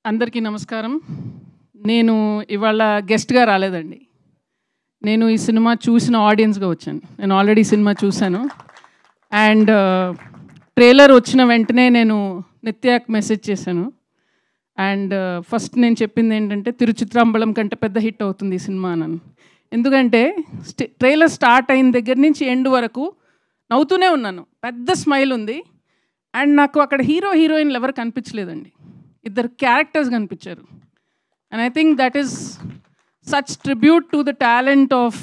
అందరికీ నమస్కారం. నేను ఇవాళ గెస్ట్‌గా రాలేదండి. నేను ఈ సినిమా చూసిన ఆడియన్స్‌గా వచ్చాను. నేను ఆల్రెడీ సినిమా చూశాను. అండ్ ట్రైలర్ వచ్చిన వెంటనే నేను నిత్యాకి మెసేజ్ చేశాను. అండ్ ఫస్ట్ నేను చెప్పింది ఏంటంటే తిరుచిత్రాంబలం కంటే పెద్ద హిట్ అవుతుంది ఈ సినిమా అని. ఎందుకంటే ట్రైలర్ స్టార్ట్ అయిన దగ్గర నుంచి ఎండ్ వరకు నవ్వుతూనే ఉన్నాను. పెద్ద స్మైల్ ఉంది. అండ్ నాకు అక్కడ హీరో హీరోయిన్లు ఎవరు కనిపించలేదండి. ఇద్దరు క్యారెక్టర్స్ కనిపించారు. And I think that is such tribute to the talent of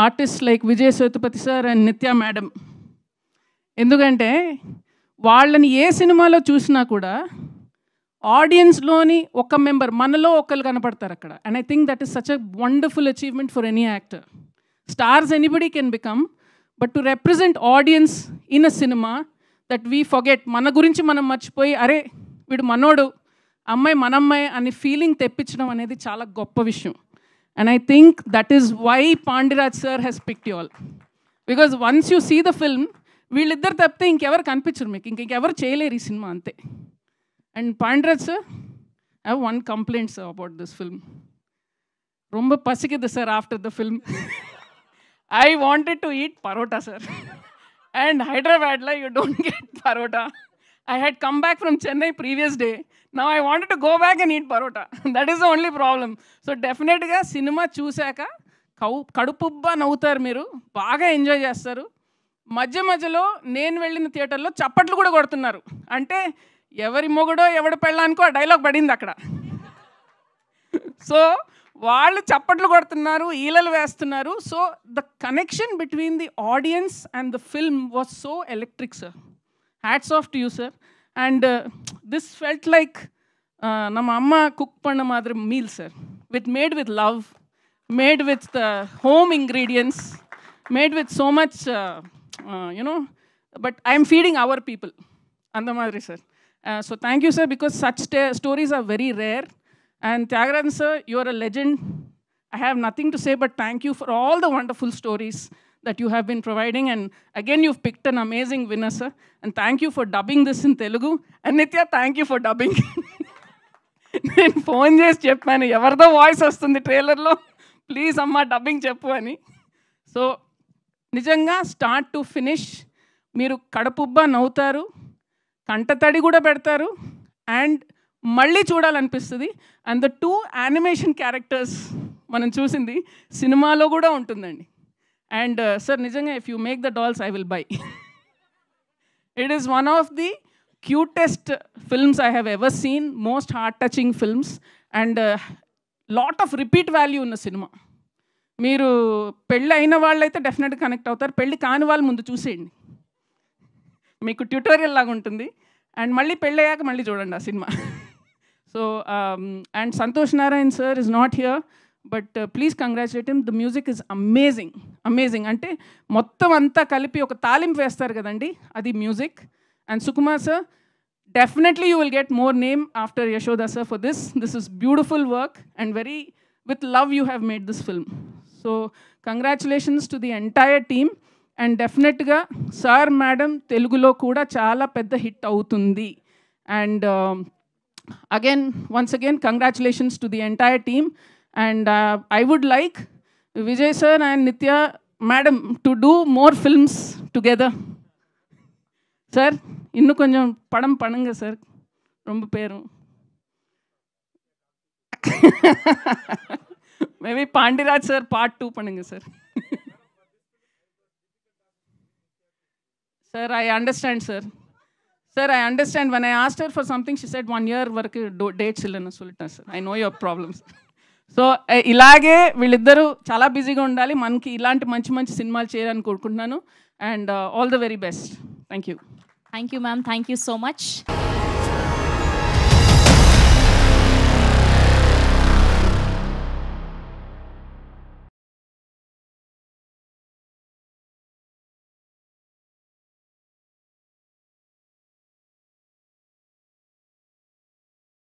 artist like Vijay Sethupathi sir and నిత్య మేడం. ఎందుకంటే వాళ్ళని ఏ సినిమాలో చూసినా కూడా ఆడియన్స్లోని ఒక మెంబర్ మనలో ఒకరు కనపడతారు అక్కడ. And I think that is such a wonderful achievement for any actor. Stars anybody can become, but to represent audience in a cinema that we forget, మన గురించి మనం మర్చిపోయి అరే వీడు మనోడు, అమ్మాయి మనమ్మాయి అనే ఫీలింగ్ తెప్పించడం అనేది చాలా గొప్ప విషయం. And I think that is why Pandiraj sir has picked you all. Because once you see the film, వీళ్ళిద్దరు తప్పితే ఇంకెవరు కనిపించరు మీకు, ఇంకెవరు చేయలేరు ఈ సినిమా అంతే. And Pandiraj sir, I have one complaint sir about this film. ரொம்ப పసికిద్దు sir after the film. I wanted to eat parota, sir. And Hyderabad, you don't get parota. I had come back from Chennai previous day. Now I wanted to go back and eat parota. That is the only problem. So definitely, cinema చూసాక కడుపుబ్బా నవ్వుతారు, మీరు బాగా enjoy చేస్తారు. మధ్య మధ్యలో నేను వెళ్ళిన థియేటర్లో చప్పట్లు కూడా కొడుతున్నారు. అంటే ఎవరి మొగుడో ఎవడి పెళ్ళానికో ఆ డైలాగ్ పడింది అక్కడ. సో వాళ్ళు చప్పట్లు కొడుతున్నారు, ఈలలు వేస్తున్నారు. So the connection between the audience and the film was so electric sir. Hats off to you sir. And this felt like ನಮ್ಮ ಅಮ್ಮ ಕುಕ್ ಪಣ್ಣ ಮಾದ್ರ meal sir, made with love, made with the home ingredients, made with so much you know, but I am feeding our people ಅಂದ ಮಾದ್ರಿ sir. So thank you sir, because such stories are very rare. And Tyagarajan sir, you are a legend. I have nothing to say but thank you for all the wonderful stories that you have been providing. And again, you've picked an amazing winner, sir. And thank you for dubbing this in Telugu. And Nitya, thank you for dubbing. నేను phone చేసి చెప్పాను, ఎవరిదో voice వస్తుంది ట్రైలర్లో, please అమ్మ dubbing చెప్పు అని. So నిజంగా స్టార్ట్ టు ఫినిష్ మీరు కడుపుబ్బా నవ్వుతారు, కంటతడి కూడా పెడతారు, అండ్ మళ్ళీ చూడాలనిపిస్తుంది. అండ్ ద 2 యానిమేషన్ క్యారెక్టర్స్ మనం చూసింది సినిమాలో కూడా ఉంటుందండి. అండ్ సార్ నిజంగా if you make the dolls I will buy. It is one of the cutest films I have ever seen, most heart touching films, and lot of repeat value ఉన్న cinema. మీరు పెళ్ళి అయిన వాళ్ళైతే డెఫినెట్గా connect అవుతారు, పెళ్ళి కాని వాళ్ళు ముందు చూసేయండి, మీకు ట్యూటోరియల్ లాగా ఉంటుంది. అండ్ మళ్ళీ పెళ్ళయ్యాక మళ్ళీ చూడండి ఆ cinema. So, and Santosh Narayan sir is not here, but please congratulate him. The music is amazing, amazing. Ante mottam anta kalipi oka talim vestaru kadandi, adi music. And Sukumar sir, definitely you will get more name after Yashoda sir for this. This is beautiful work and very with love you have made this film. So congratulations to the entire team. And definitely ga sir madam Telugulo kuda chaala pedda hit avutundi. And again, once again, congratulations to the entire team. And I would like Vijay sir and Nitya madam to do more films together. Sir, innu konjam padam panunga sir, romba peru. Maybe Pandiraj sir part 2 panunga sir. Sir, I understand sir. Sir, I understand. When I asked her for something, she said 1 year వరకు dates ఇల్లని சொல்லிட்டேன் sir. I know your problems. So ఇలాగే వీళ్ళిద్దరూ చాలా బిజీగా ఉండాలి, మనకి ఇలాంటి మంచి మంచి సినిమాలు చేయాలని కోరుకుంటున్నాను. And all the very best. Thank you. Thank you ma'am, thank you so much.